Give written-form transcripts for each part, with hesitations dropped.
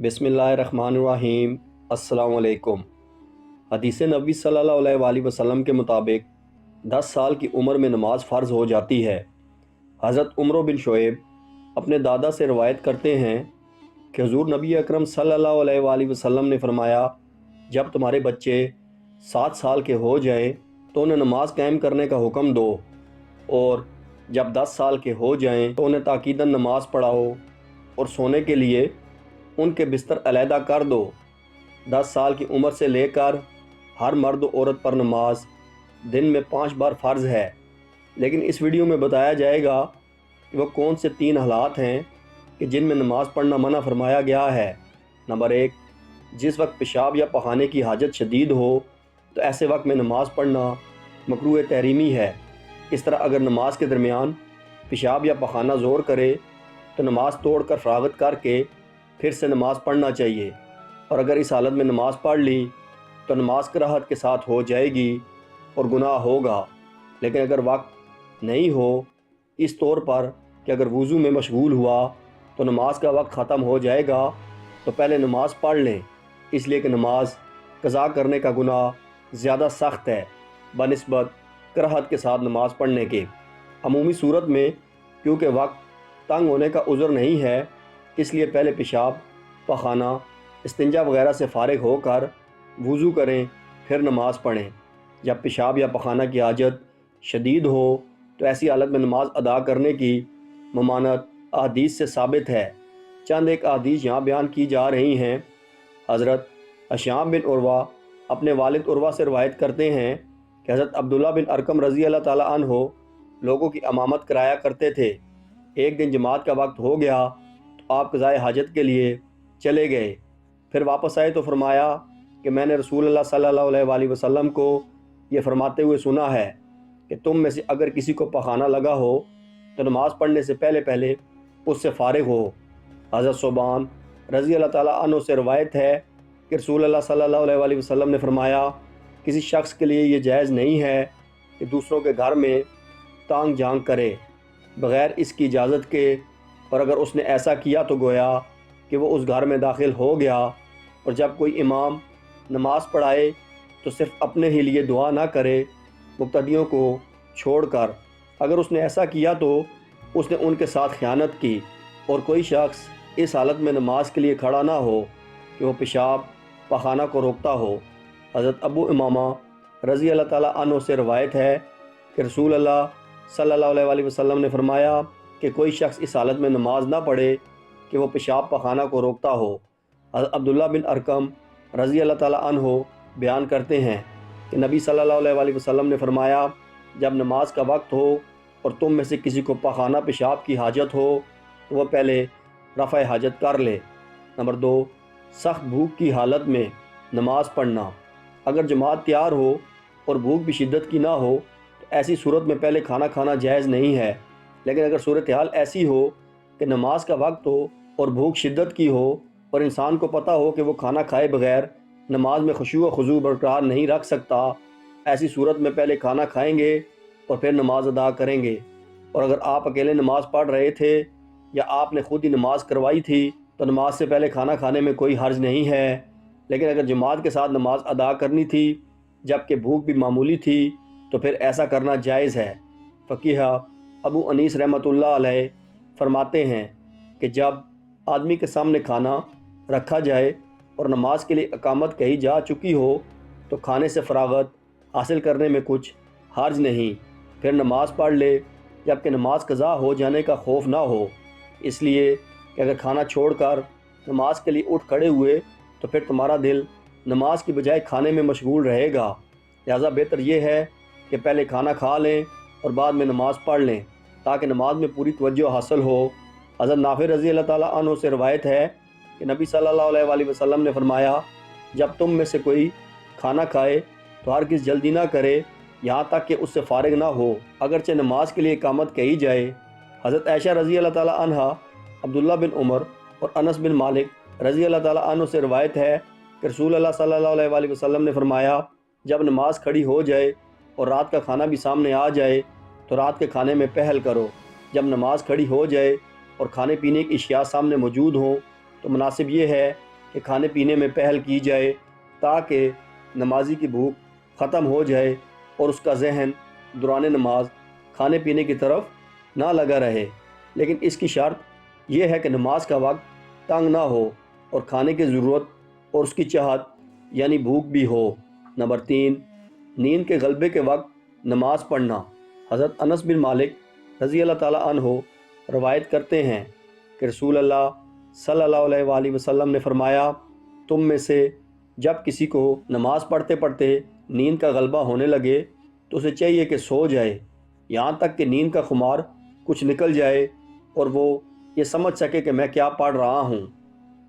बिस्मिल्लाहिर्रहमानिर्रहीम। अस्सलाम वालेकुम। हदीस नबी सल्लल्लाहु अलैहि वसल्लम के मुताबिक 10 साल की उम्र में नमाज फ़र्ज़ हो जाती है। हज़रत उमर बिन शोएब अपने दादा से रवायत करते हैं कि हुज़ूर नबी अकरम सल्लल्लाहु अलैहि वसल्लम ने फ़रमाया, जब तुम्हारे बच्चे 7 साल के हो जाएं तो उन्हें नमाज कायम करने का हुक्म दो, और जब 10 साल के हो जाएं तो उन्हें ताकीदन नमाज पढ़ाओ और सोने के लिए उनके बिस्तर अलहदा कर दो। 10 साल की उम्र से लेकर हर मर्द औरत पर नमाज दिन में 5 बार फ़र्ज़ है। लेकिन इस वीडियो में बताया जाएगा कि वो कौन से 3 हालात हैं कि जिनमें नमाज पढ़ना मना फरमाया गया है। नंबर 1, जिस वक्त पेशाब या पखाने की हाजत शदीद हो तो ऐसे वक्त में नमाज पढ़ना मकरूह तहरीमी है। इस तरह अगर नमाज के दरमियान पेशाब या पखाना ज़ोर करे तो नमाज तोड़कर फरागत करके फिर से नमाज पढ़ना चाहिए, और अगर इस हालत में नमाज पढ़ ली तो नमाज कराहत के साथ हो जाएगी और गुनाह होगा। लेकिन अगर वक्त नहीं हो, इस तौर पर कि अगर वज़ू में मशगूल हुआ तो नमाज का वक्त ख़त्म हो जाएगा, तो पहले नमाज पढ़ लें, इसलिए कि नमाज कज़ा करने का गुनाह ज़्यादा सख्त है बनिस्बत कराहत के साथ नमाज पढ़ने के। अमूमी सूरत में क्योंकि वक्त तंग होने का उज़र नहीं है, इसलिए पहले पेशाब पखाना इस्तिंजा वगैरह से फ़ारिग होकर वज़ू करें, फिर नमाज पढ़ें। जब पेशाब या पखाना की हाजत शदीद हो तो ऐसी हालत में नमाज अदा करने की ममानत अहदीस से साबित है। चंद एक अहदीस यहाँ बयान की जा रही हैं। हज़रत हिशाम बिन उर्वा अपने वालिद उर्वा से रवायत करते हैं कि हज़रत अब्दुल्ला बिन अरकम रज़ी अल्लाह ताला अन्हो लोगों की इमामत कराया करते थे। एक दिन जमात का वक्त हो गया तो आप क़ज़ाए हाजत के लिए चले गए। फिर वापस आए तो फरमाया कि मैंने रसूलुल्लाह सल्लल्लाहु अलैहि वसल्लम को ये फरमाते हुए सुना है कि तुम में से अगर किसी को पखाना लगा हो तो नमाज पढ़ने से पहले पहले उससे फ़ारिग हो। हज़रत सोबान रज़ी अल्लाह ताला अन्हु से रवायत है कि रसूलुल्लाह सल्लल्लाहु अलैहि वसल्लम ने फरमाया, किसी शख्स के लिए ये जायज़ नहीं है कि दूसरों के घर में तांग झांक करे बग़ैर इसकी इजाज़त के, और अगर उसने ऐसा किया तो गोया कि वो उस घर में दाखिल हो गया। और जब कोई इमाम नमाज पढ़ाए तो सिर्फ़ अपने ही लिए दुआ ना करे मुक्तदियों को छोड़कर। अगर उसने ऐसा किया तो उसने उनके साथ ख़यानत की। और कोई शख्स इस हालत में नमाज के लिए खड़ा ना हो कि वो पेशाब पखाना को रोकता हो। हज़रत अबू इमामा रज़ी अल्लाह ताला अन्हु से रवायत है कि रसूल अल्लाह सल्लल्लाहु अलैहि वसल्लम ने फरमाया कि कोई शख्स इस हालत में नमाज ना पढ़े कि वो पेशाब पखाना को रोकता हो। हज़रत अब्दुल्ला बिन अरकम रज़ी अल्लाह ताला अन्हु बयान करते हैं कि नबी सल्लल्लाहु अलैहि वसल्लम ने फरमाया, जब नमाज का वक्त हो और तुम में से किसी को पखाना पेशाब की हाजत हो तो वह पहले रफ़ा हाजत कर ले। नंबर 2, सख्त भूख की हालत में नमाज पढ़ना। अगर जमात तैयार हो और भूख भी शिद्दत की ना हो तो ऐसी सूरत में पहले खाना खाना जायज़ नहीं है। लेकिन अगर सूरत हाल ऐसी हो कि नमाज का वक्त हो और भूख शिद्दत की हो और इंसान को पता हो कि वो खाना खाए बगैर नमाज में खुशू व खुजू बरकरार नहीं रख सकता, ऐसी सूरत में पहले खाना खाएंगे और फिर नमाज अदा करेंगे। और अगर आप अकेले नमाज पढ़ रहे थे या आपने खुद ही नमाज करवाई थी तो नमाज से पहले खाना खाने में कोई हर्ज नहीं है। लेकिन अगर जमात के साथ नमाज अदा करनी थी जबकि भूख भी मामूली थी तो फिर ऐसा करना जायज़ है। फ़कीह अबू अनीस रहमतुल्लाह अलैह फरमाते हैं कि जब आदमी के सामने खाना रखा जाए और नमाज के लिए इकामत कही जा चुकी हो तो खाने से फरागत हासिल करने में कुछ हर्ज नहीं, फिर नमाज पढ़ ले जबकि नमाज कज़ा हो जाने का खौफ ना हो। इसलिए कि अगर खाना छोड़कर नमाज के लिए उठ खड़े हुए तो फिर तुम्हारा दिल नमाज की बजाय खाने में मशगूल रहेगा। लिहाजा बेहतर यह है कि पहले खाना खा लें और बाद में नमाज पढ़ लें ताकि नमाज में पूरी तवज्जो हासिल हो। हज़रत नाफिर रज़ी अल्लाह ताला अन्हु से रवायत है कि नबी सल्लल्लाहु अलैहि वसल्लम ने फरमाया, जब तुम में से कोई खाना खाए तो हर किस जल्दी ना करे यहाँ तक कि उससे फ़ारिग ना हो, अगरचे नमाज के लिए इकामत कही जाए। हज़रत आयशा रज़ी अल्लाह ताला अन्हा, अब्दुल्ला बिन उमर और अनस बिन मालिक रज़ी अल्लाह ताला अन्हु से रवायत है कि रसूल अल्लाह सल्लल्लाहु अलैहि वसल्लम ने फरमाया, जब नमाज खड़ी हो जाए और रात का खाना भी सामने आ जाए तो रात के खाने में पहल करो। जब नमाज खड़ी हो जाए और खाने पीने की अशिया सामने मौजूद हों तो मुनासिब ये है کہ کھانے پینے میں پہل کی جائے تاکہ نمازی کی بھوک ختم ہو جائے اور اس کا ذہن دوران نماز کھانے پینے کی طرف نہ لگا رہے، لیکن اس کی شرط یہ ہے کہ نماز کا وقت تنگ نہ ہو اور کھانے کی ضرورت اور اس کی چاہت یعنی بھوک بھی ہو۔ نمبر 3، نیند کے غلبے کے وقت نماز پڑھنا۔ حضرت انس بن مالک رضی اللہ تعالیٰ عنہ روایت کرتے ہیں کہ رسول اللہ صلی اللہ علیہ وآلہ وسلم نے فرمایا، تم میں سے جب کسی کو نماز پڑھتے پڑھتے نیند کا غلبہ ہونے لگے تو اسے چاہیے کہ سو جائے، یہاں تک کہ نیند کا خمار کچھ نکل جائے اور وہ یہ سمجھ سکے کہ میں کیا پڑھ رہا ہوں۔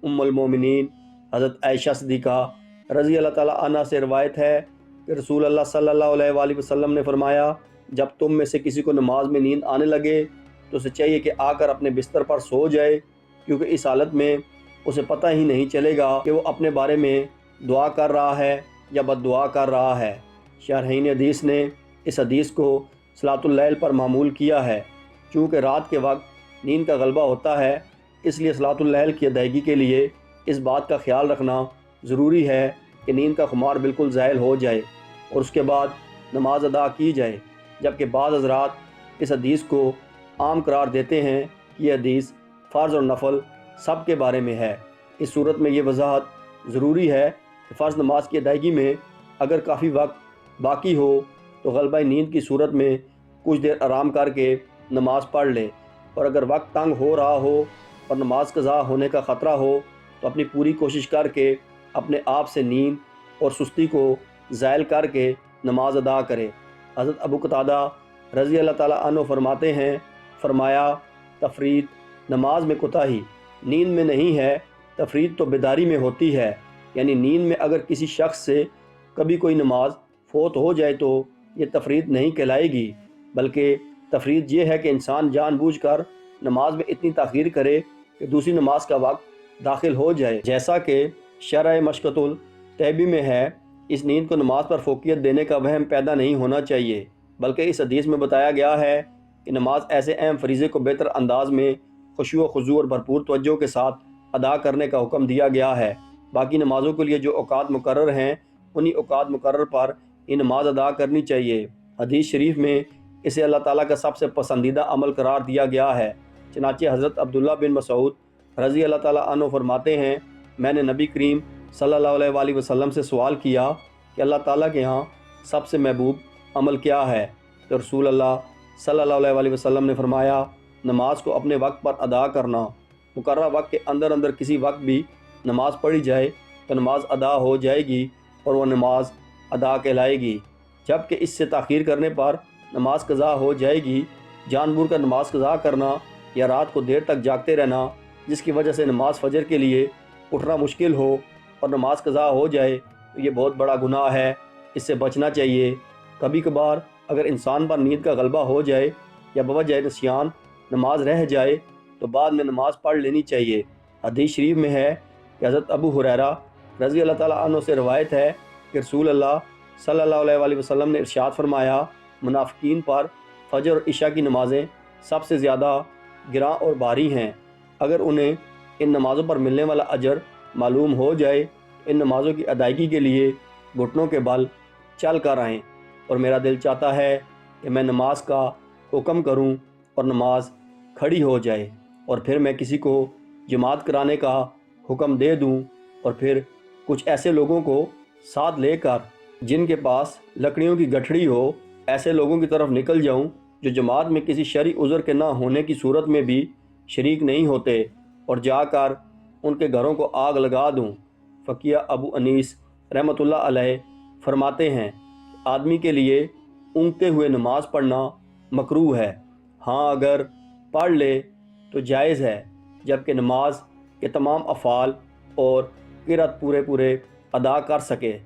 ام المومنین حضرت عائشہ صدیقہ رضی اللہ تعالیٰ عنہ سے روایت ہے کہ رسول اللہ صلی اللہ علیہ وآلہ وسلم نے فرمایا، جب تم میں سے کسی کو نماز میں نیند آنے لگے تو اسے چاہیے کہ آ کر اپنے بستر پر سو جائے، کیونکہ اس حالت میں اسے پتہ ہی نہیں چلے گا کہ وہ اپنے بارے میں دعا کر رہا ہے یا بد دعا کر رہا ہے۔ شارحین حدیث نے اس حدیث کو صلاۃ اللیل پر معمول کیا ہے، چونکہ رات کے وقت نیند کا غلبہ ہوتا ہے، اس لیے صلاۃ اللیل کی ادائیگی کے لیے اس بات کا خیال رکھنا ضروری ہے کہ نیند کا خمار بالکل زائل ہو جائے اور اس کے بعد نماز ادا کی جائے، جبکہ بعض حضرات اس حدیث کو عام قرار دیتے ہیں کہ یہ حدیث فرض اور نفل سب کے بارے میں ہے۔ اس صورت میں یہ وضاحت ضروری ہے کہ فرض نماز کی ادائیگی میں اگر کافی وقت باقی ہو تو غلبہ نیند کی صورت میں کچھ دیر آرام کر کے نماز پڑھ لے، اور اگر وقت تنگ ہو رہا ہو اور نماز قضا ہونے کا خطرہ ہو تو اپنی پوری کوشش کر کے اپنے آپ سے نیند اور سستی کو زائل کر کے نماز ادا کرے۔ حضرت ابو قتادہ رضی اللہ تعالیٰ عنہ فرماتے ہیں، فرمایا، تفریط نماز میں کوتاہی نیند میں نہیں ہے، تفریط تو بیداری میں ہوتی ہے، یعنی نیند میں اگر کسی شخص سے کبھی کوئی نماز فوت ہو جائے تو یہ تفریط نہیں کہلائے گی، بلکہ تفریط یہ ہے کہ انسان جان بوجھ کر نماز میں اتنی تاخیر کرے کہ دوسری نماز کا وقت داخل ہو جائے، جیسا کہ شرح مشکۃ الطیبی میں ہے۔ اس نیند کو نماز پر فوقیت دینے کا وہم پیدا نہیں ہونا چاہیے، بلکہ اس حدیث میں بتایا گیا ہے کہ نماز ایسے اہم فریضے کو بہتر انداز میں خشوع و خضوع اور بھرپور توجہ کے ساتھ ادا کرنے کا حکم دیا گیا ہے۔ باقی نمازوں کے لیے جو اوقات مقرر ہیں انہی اوقات مقرر پر یہ نماز ادا کرنی چاہیے۔ حدیث شریف میں اسے اللہ تعالیٰ کا سب سے پسندیدہ عمل قرار دیا گیا ہے، چنانچہ حضرت عبداللہ بن مسعود رضی اللہ تعالیٰ عنہ فرماتے ہیں، میں نے نبی کریم صلی اللہ علیہ وآلہ وسلم سے سوال کیا کہ اللہ تعالیٰ کے ہاں سب سے محبوب عمل کیا ہے؟ تو رسول اللہ صلی اللہ علیہ وآلہ وسلم نے فرمایا، نماز کو اپنے وقت پر ادا کرنا۔ مقررہ وقت کے اندر اندر کسی وقت بھی نماز پڑھی جائے تو نماز ادا ہو جائے گی اور وہ نماز ادا کہلائے گی، جبکہ اس سے تاخیر کرنے پر نماز قضا ہو جائے گی۔ جان بوجھ کر نماز قضا کرنا یا رات کو دیر تک جاگتے رہنا جس کی وجہ سے نماز فجر کے لیے اٹھنا مشکل ہو اور نماز قضا ہو جائے تو یہ بہت بڑا گناہ ہے، اس سے بچنا چاہیے۔ کبھی کبھار اگر انسان پر نیند کا غلبہ ہو جائے یا بوجہ نسیان نماز رہ جائے تو بعد میں نماز پڑھ لینی چاہیے۔ حدیث شریف میں ہے کہ حضرت ابو ہریرہ رضی اللہ تعالیٰ عنہ سے روایت ہے کہ رسول اللہ صلی اللہ علیہ وآلہ وسلم نے ارشاد فرمایا، منافقین پر فجر اور عشاء کی نمازیں سب سے زیادہ گراں اور بھاری ہیں، اگر انہیں ان نمازوں پر ملنے والا اجر معلوم ہو جائے تو ان نمازوں کی ادائیگی کے لیے گھٹنوں کے بل چل کر آئیں، اور میرا دل چاہتا ہے کہ میں نماز کا حکم کروں اور نماز کھڑی ہو جائے، اور پھر میں کسی کو جماعت کرانے کا حکم دے دوں، اور پھر کچھ ایسے لوگوں کو ساتھ لے کر جن کے پاس لکڑیوں کی گٹھڑی ہو، ایسے لوگوں کی طرف نکل جاؤں جو جماعت میں کسی شرعی عذر کے نہ ہونے کی صورت میں بھی شریک نہیں ہوتے، اور جا کر ان کے گھروں کو آگ لگا دوں۔ فقیہ ابو انیس رحمۃ اللہ علیہ فرماتے ہیں کہ آدمی کے لیے اونگتے ہوئے نماز پڑھنا مکروہ ہے، ہاں اگر پڑھ لے تو جائز ہے، جبکہ نماز کے تمام افعال اور قرأت پورے ادا کر سکے۔